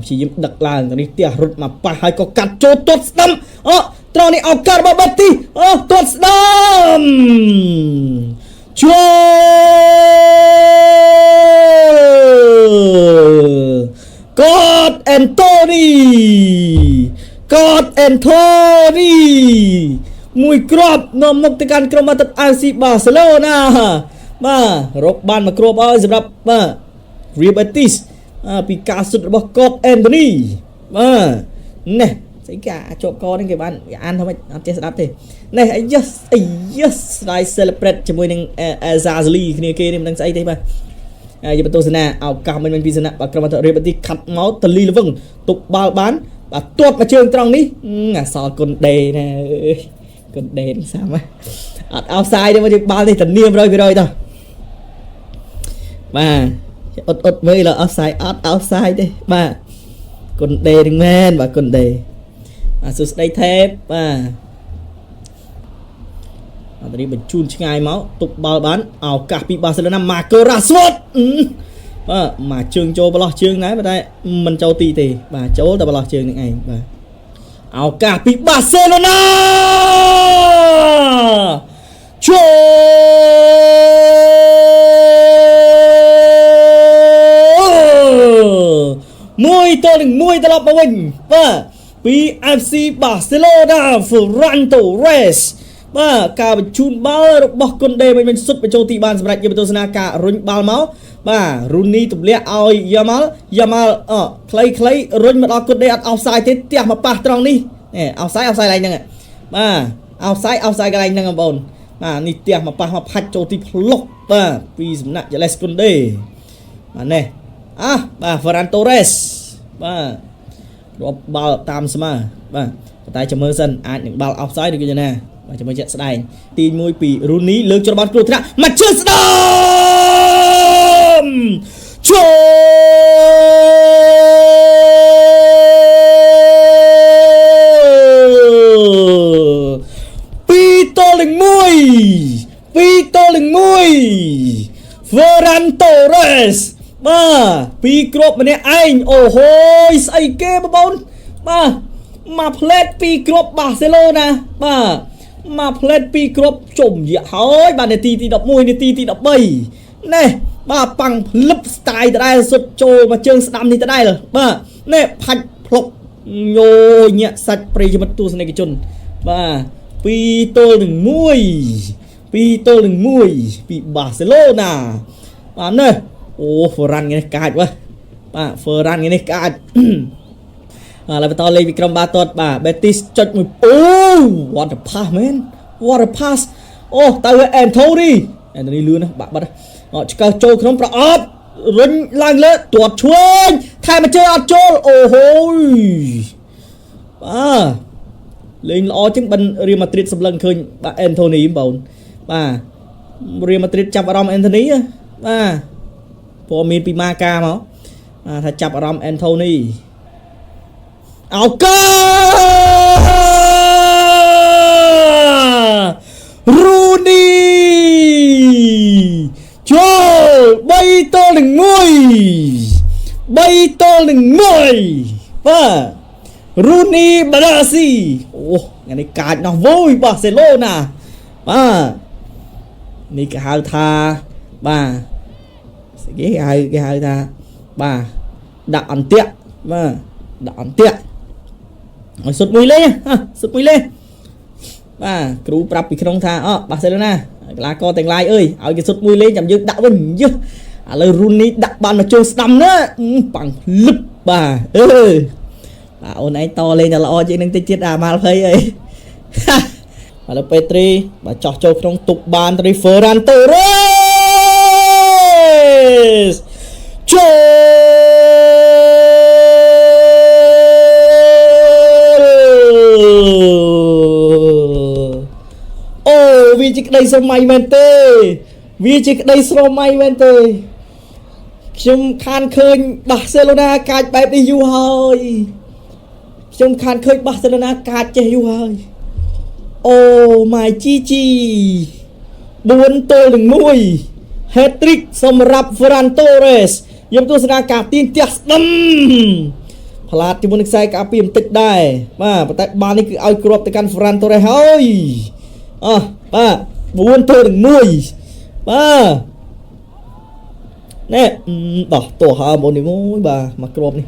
ព្យាយាមដឹកឡើងនេះផ្ទះរត់មកប៉ះហើយក៏កាត់ចូលទាត់ស្ដាំត្រង់នេះឱកាសរបស់បាទីទាត់ស្ដាំចូលកតអេនតូនីមួយគ្រាប់នាំមុខទៅកាន់ក្រុមបាល់ទះ FC បាសេឡូណាបាទរកបានមួយគ្រាប់ហើយសម្រាប់បាទ Real Betis ពីការសុទ្ធរបស់កតអេនតូនីបាទនេះស្អីគេជាប់កនេះគេបានអានថាម៉េចអត់ចេះស្ដាប់ទេនេះអាយសស្ដាយ celebrate ជាមួយនឹង Azazali គ្នាគេនេះមិនដឹងស្អីទេបាទយកបន្ទោសនាឱកាសមិនពីសនៈបាទក្រុមបាល់ទះ Real Betis ខាត់មកតលីលវឹងទប់បាល់បានបាទទាត់មកជើងត្រង់នេះអាសល់គុណដេណាអើយគុណដេសាមអត់អោសាយទេមកបាល់នេះធានា 100% តោះបាទអត់មើលអោសាយអត់អោសាយទេបាទគុណដេនឹងមែនបាទគុណដេបាទសួស្ដីថេបបាទអត់នេះបញ្ជូនឆ្ងាយមកទប់បាល់បានឱកាសពីបាសេឡូណាម៉ាកូរ៉ាស្វតបាទមកជើងចូលប្រឡោះជើងដែរតែមិនចូលទីទេបាទចូលតែប្រឡោះជើងនឹងឯងបាទឱកាសពីបាសេឡូណាចូល1-1ត្រឡប់មកវិញបាទពី FC បាសេឡូណា Ferran Torres បាទការបញ្ជូនបាល់របស់គុនដេមិនសុទ្ធបញ្ចូលទីបានសម្រាប់យកបន្ទោសនាការរុញបាល់មកបាទរូនីទម្លាក់ឲ្យយ៉ាម៉ាល់ខ្លីរុញមកដល់គុនដេអត់អោសសាយទេផ្ទះមកប៉ះត្រង់នេះអោសសាយកន្លែងហ្នឹងបាទអោសសាយកន្លែងហ្នឹងបងប្អូនបាទនេះផ្ទះមកប៉ះមកផាច់ចូលទីផ្លុកបាទពីសំណាក់ Jales Kunde បាទនេះបាទ Ferran Torres បាទរាប់បាល់តាមស្មើបាទតែចាំមើលសិនអាចនឹងបាល់អោសសាយឬក៏យ៉ាងណាបាទចាំមើលជាក់ស្ដែងទី1ពីរូនីលើកចូលបានគ្រោះថ្នាក់មកជើងស្ដាំចូល2-1 Ferran Torres បាទពីគ្រាប់ម្នាក់ឯងអូហូយស្អីគេបងប្អូនបាទមកផ្លេតពីគ្រាប់បាសេឡូណាបាទមកផ្លេតពីគ្រាប់ជុំរយៈហើយបាទនាទីទី11នាទីទី13នេះបាទប៉ាំងភ្លឹបស្ទាយដដែលសុទ្ធចូលមកជើងស្ដាំនេះដដែលបាទនេះផាច់ភ្លុកញយញាក់សាច់ប្រិយមិត្តទស្សនិកជនបាទ2-1ពីបាសេឡូណាបាទនេះអូ Ferran នេះកាចបាទ Ferran នេះកាចឥឡូវបន្តលេងពីក្រុមបាល់ទាត់បាទ Betis ចុចមួយអូ what a pass man what a pass អូទៅ Anthony លឿនណាបាក់បាត់ឆ្កឹះចូលក្នុងប្រអប់រុញឡើងលើទាត់ឆ្វេងថែមមកជើងអត់ចូលអូហូយបាទលេងល្អជាងបិណ្ឌ Real Madrid សម្លឹងឃើញបាទ Anthony បងបាទ Real Madrid ចាប់អារម្មណ៍ Anthony បាទព្រោះមានពីម៉ាកាមកថាចាប់អារម្មណ៍ Anthony ឱកាសរូនីចូល3-1បាទរូនីបាឡាស៊ីអូថ្ងៃនេះកាចណាស់វយបាសេឡូណាបាទនេះគេហៅថាបាទគេហៅថាបាទដាក់អន្ទាក់បាទដាក់អន្ទាក់ឲ្យសុទ្ធមួយលេងបាទគ្រូប្រាប់ពីក្នុងថាបាសេឡូណាកីឡាករទាំងឡាយអើយឲ្យគេសុទ្ធមួយលេងចាំយើងដាក់វិញយឹឥឡូវរូនីដាក់បានមកជើងស្ដាំណាប៉ាំងភ្លឹបបាទបាទអូនឯងតលេងតែល្អជាងនឹងតិចទៀតអាម៉ាល់ភ័យអីឥឡូវពេទ្រីបាទចោះចូលក្នុងទុកបានត្រី Ferran Torres ចូលអូវាជាក្តីស្រមៃមែនទេខ្ញុំខានឃើញបាសេឡូណាកាចបែបនេះយូរហើយអូ my GG 4-1 hat-trick សម្រាប់ Ferran Torres យកទស្សនាការទាញផ្ទះស្ដាំ ផ្លាតជាមួយនឹងខ្សែការពារបន្តិចដែរបាទប៉ុន្តែបាល់នេះគឺឲ្យគ្រាប់ទៅកាន់ Ferran Torres ហើយបាទ4-1បាទណែដោះទោះហើបងនេះមួយបាទមកគ្រាប់នេះ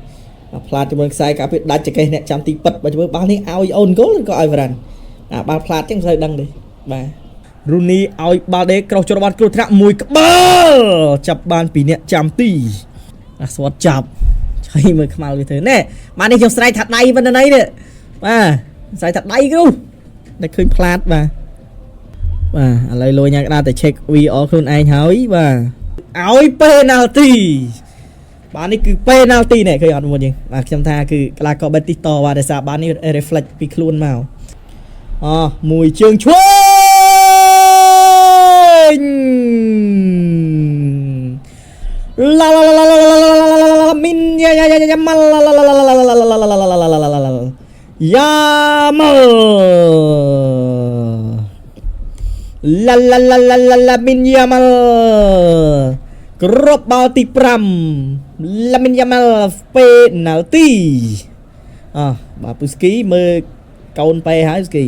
ផ្លាតជាមួយខ្សែការពារដាច់ចកេះអ្នកចាំទីប៉ិតបើជួយបាល់នេះឲ្យអូនគោលឬក៏ឲ្យ Varane បាល់ផ្លាតចឹងមិនសូវដឹងទេបាទ Rooney ឲ្យបាល់ដេក្រោសចូលបានគ្រោះថ្នាក់មួយក្បាលចាប់បានពីអ្នកចាំទីស្វាត់ចាប់ឆៃមើលខ្មៅវាធ្វើណែបាននេះខ្ញុំស្រែកថាដៃប៉ុណ្ណឹងនេះបាទស្រែកថាដៃគ្រូតែឃើញផ្លាតបាទឥឡូវលុយញ៉ាំក្តារតែ check VR ខ្លួនឯងហើយបាទឲ្យ penalty បាទនេះគឺ penalty នេះឃើញអត់មុនយើងបាទខ្ញុំថាគឺកីឡាករ Betis តបាទដោយសារបាននេះ reflect ពីខ្លួនមកមួយជើងឆ្វេងមីនយ៉ាម៉ាល់មីនយ៉ាម៉ាល់គ្រាប់បាល់ទី5ឡាមីនយ៉ាម៉ាល់ penalty បាទពូស្គីមើលកូនប៉ែហើយស្គី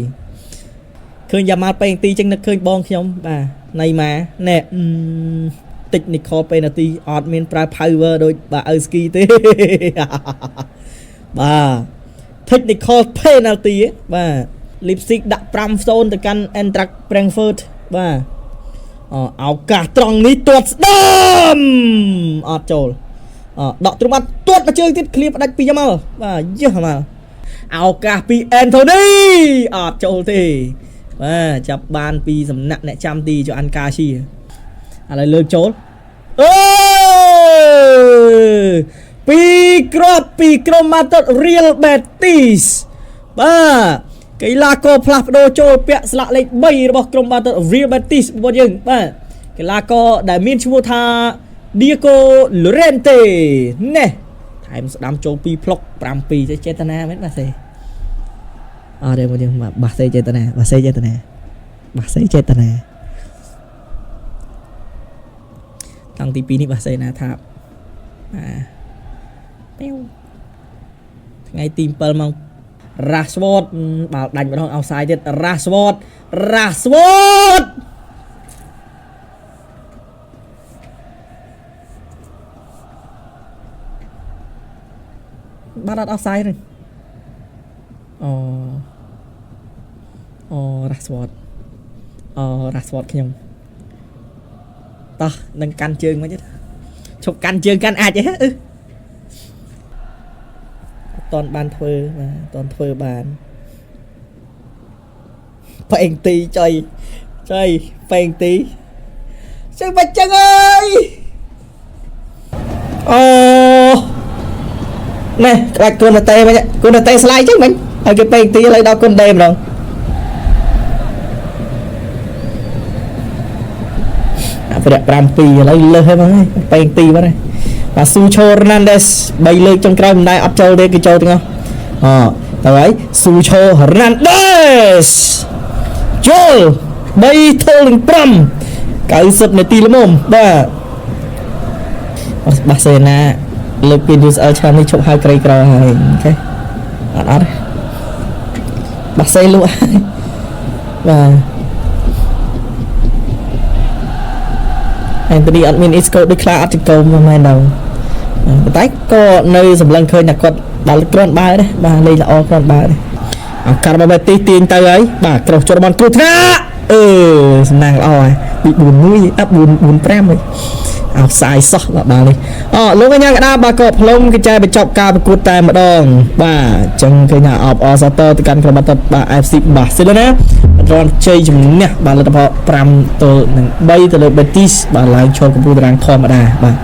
ឃើញយ៉ាម៉ាល់ប៉ែទីចឹងនឹកឃើញបងខ្ញុំបាទណៃម៉ាណែtechnical penalty អត់មានប្រើ power ដូចបាទឪស្គីទេបាទ technical penalty បាទ Leipzig ដាក់ 5-0 ទៅកាន់ Eintracht Frankfurt បាទឱកាសត្រង់នេះទាត់ស្ដាំអត់ចូលដកទ្រង់បាត់ទាត់មកជើងទៀតឃ្លៀបផ្ដាច់ពីយ៉ាម៉ាល់បាទយះម៉ាល់ឱកាសពី Anthony អត់ចូលទេបាទចាប់បានពីសំណាក់អ្នកចាំទីចុះអានកាស៊ីឥឡូវលើកចូលពីគ្រាប់ពីក្រុមម៉ាតត Real Betis បាទកីឡាករផ្លាស់ប្ដូរចូលពាក់ស្លាកលេខ3របស់ក្រុមម៉ាតត Real Betis បងយើងបាទកីឡាករដែលមានឈ្មោះថា Diego Llorente ណែថែមស្ដាំចូល2ផ្លុក 7 ចេតនាមែនបាទសេអត់ទេបងយើងបាសសេចេតនាតាំងទី2នេះបាសសេណាថាបប៉េវថ្ងៃទី7ម៉ោង Rashford បាល់ដាច់ម្ដងអោសាយទៀត Rashford បាល់អត់អោសាយទេRashford ខ្ញុំតោះនឹងកាន់ជើងមកទៀតឈប់កាន់ជើងកាន់អាចទេអត់តន់បានធ្វើបាទតន់ធ្វើបានប៉ែងទីចុយប៉ែងទីជើងបាច់ចឹងអើយណែក្បាច់គូនតេមិញគូនតេស្លាយចឹងមិញហើយគេប៉ែងទីឥឡូវដល់គូនដេម្ដងប្រែ7ឥឡូវលើសហើយបងប៉ែងទីបាត់ហើយបាទស៊ូឆូ Hernandez 3លើកចុងក្រោយមិនដែរអត់ចូលទេគេចូលទាំងអស់ទៅហើយស៊ូឆូ Hernandez ចូល3-5 90នាទីល្មមបាទបាសេណាលើកពី USL ឆ្នាំនេះឈប់ហៅក្រីក្រហើយអូខេអត់បាសេលក់ហើយបាទAnthony អត់មាន Isco ដូចខ្លាអត់ចង្កូមមែនđâuប៉ុន្តែក៏នៅសម្លឹងឃើញថាគាត់បាល់គ្រាន់បើដែរបាទលេងល្អគ្រាន់បើដែរការរបស់ Betis ទាញទៅហើយបាទក្រោះចូលបានគ្រោះថ្នាក់សំណាងល្អហើយពី4-1 4-5ហើយអោខ្សែសោះដល់បាល់នេះលោកកញ្ញាកដាបាទក៏ផ្លុំគេចែបញ្ចប់ការប្រកួតតែម្ដងបាទអញ្ចឹងឃើញថាអបអរសាទរទៅកាន់ក្រុមបាល់ទាត់បាទ FC Barcelona រនជ័យជំនះបាទលទ្ធផល5-3ទៅលើ Betis បាទឡើងឈរកំពូលតារាងធម្មតាបាទ